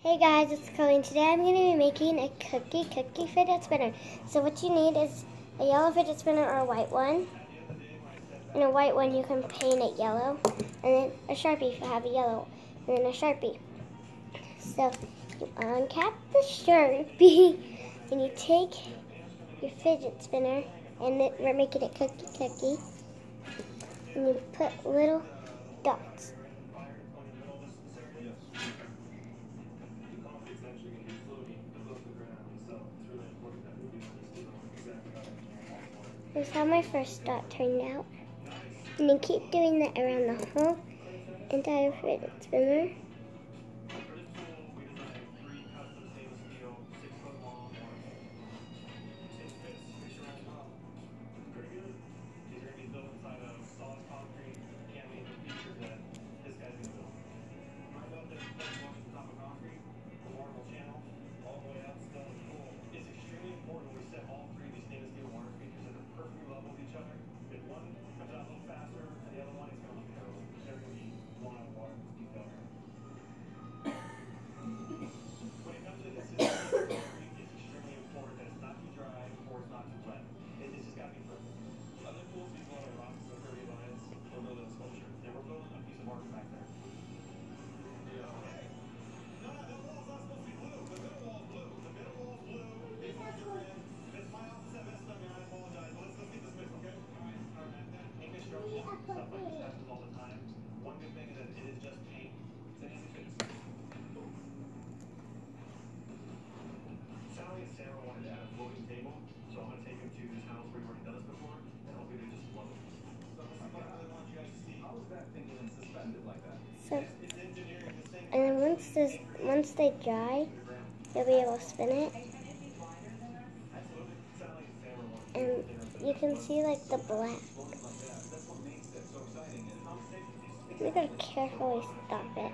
Hey guys, it's Chloe, and today I'm going to be making a cookie fidget spinner. So what you need is a yellow fidget spinner or a white one. And a white one you can paint it yellow. And then a Sharpie if you have a yellow. And then a Sharpie. So you uncap the Sharpie and you take your fidget spinner, and we're making it cookie. And you put little dots. This is how my first dot turned out. And then keep doing that around the whole entire fidget spinner. So, and then once they dry, you'll be able to spin it. And you can see like the black. You gotta carefully stop it.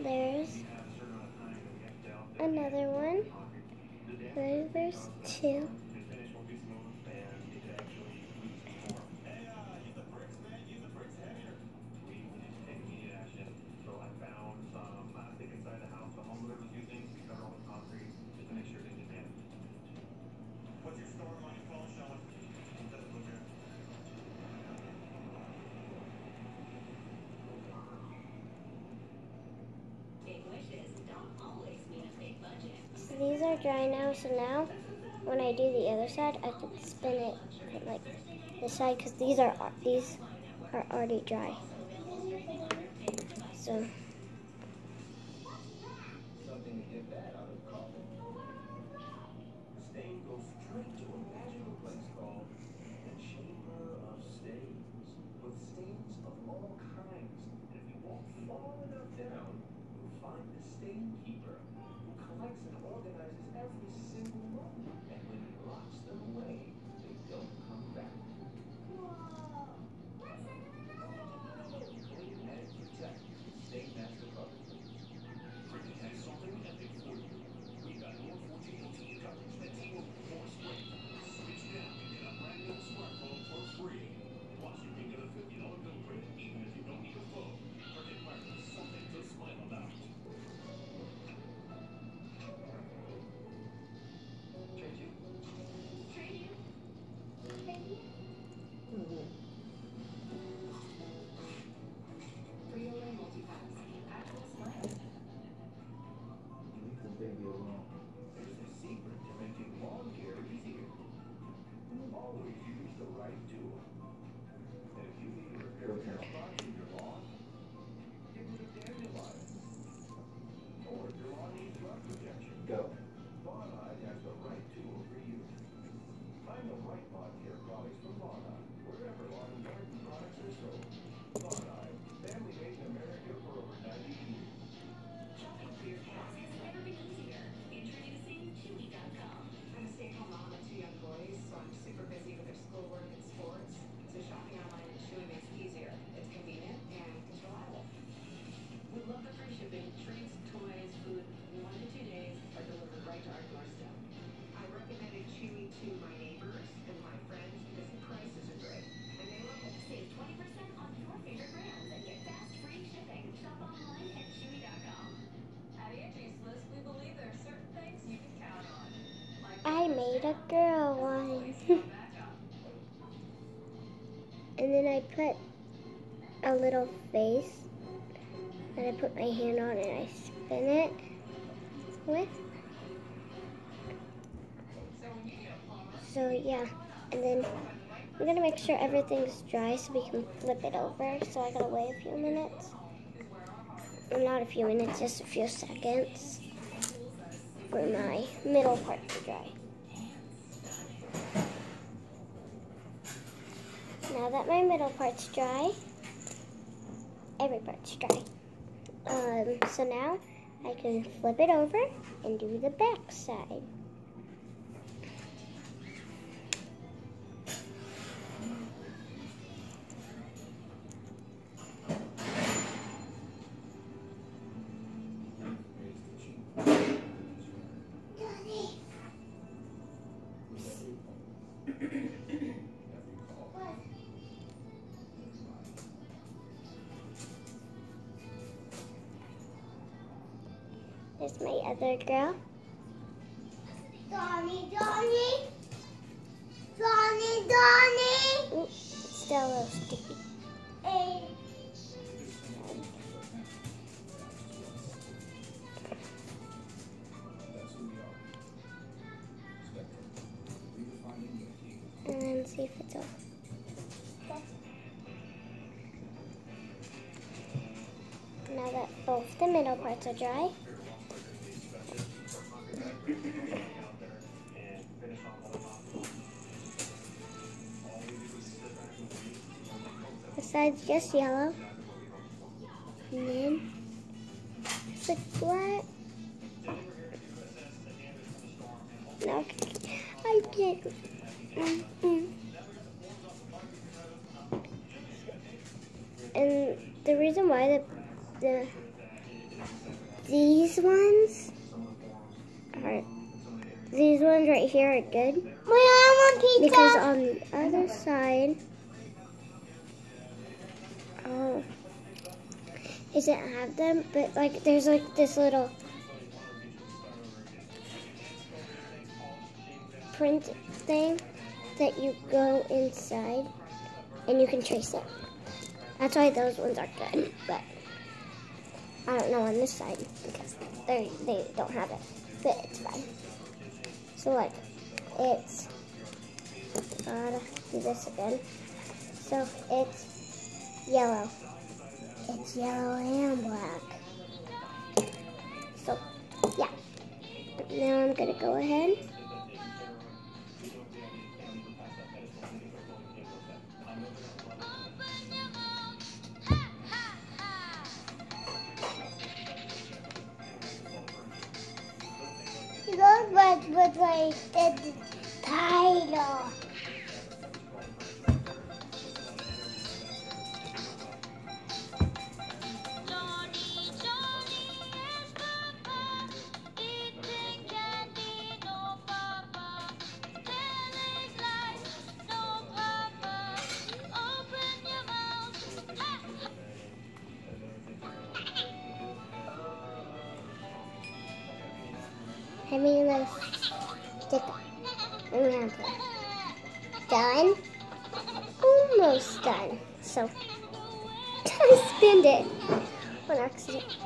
There's another one. There's two. So these are dry now, so now when I do the other side, I can spin it like this side because these are already dry. So made a girl one. And then I put a little face that I put my hand on and I spin it with. So yeah, and then I'm gonna make sure everything's dry so we can flip it over. So I gotta wait a few minutes. Well, not a few minutes, just a few seconds for my middle part to dry. Now that my middle part's dry, every part's dry. So now I can flip it over and do the back side. There's my other girl. Donnie, Donnie! Donnie, Donnie! Ooh, it's still a little sticky. Hey. And then see if it's all. Now that both the middle parts are dry, the side's just yellow, and then it's like black. No, I can't. And the reason why these ones right here are good. I want pizza. Because on the other side, it doesn't have them, but like there's like this little print thing that you go inside and you can trace it. That's why those ones are good, but I don't know on this side because they don't have it, but it's fine. So like, it's, gotta do this again. So it's yellow. It's yellow and black. So yeah, now I'm gonna go ahead. Those was like the title. Hand me the stick around here. Done? Almost done. So, I spinned it on accident.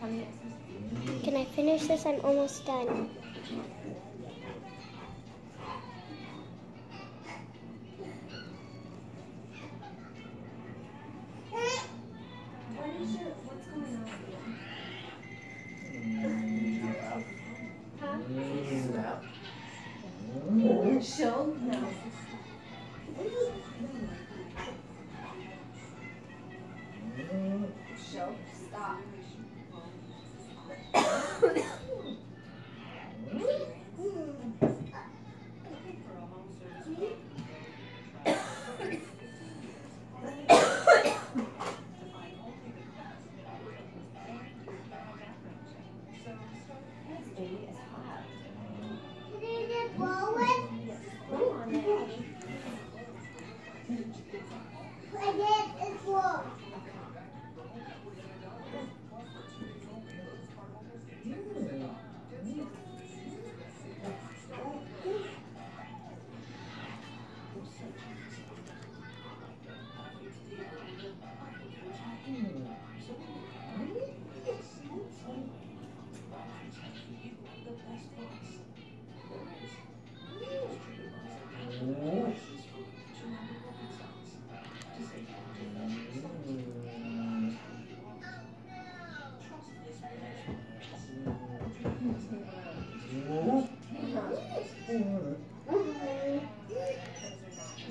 Can I finish this? I'm almost done. What's going on with you? Huh? Show? No. Show? Stop.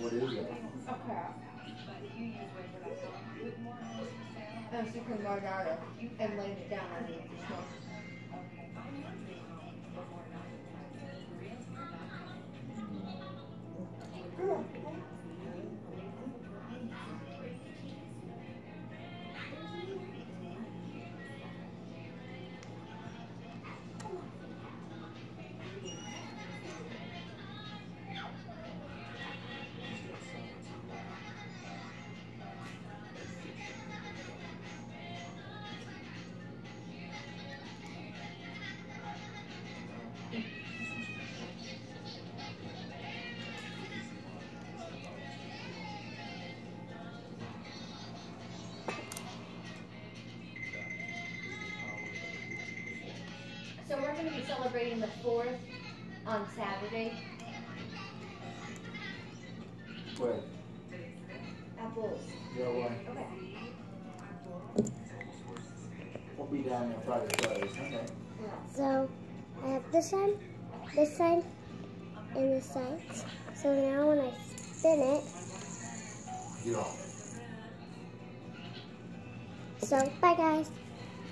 What is it? A crab. And she can margarita and laid it down underneath the smoke. So we're going to be celebrating the 4th on Saturday. Where? At Bulls. Go away. Okay. We'll be down there Friday, Saturday, Sunday. So I have this side, and this side. So now when I spin it, Get off. so bye guys.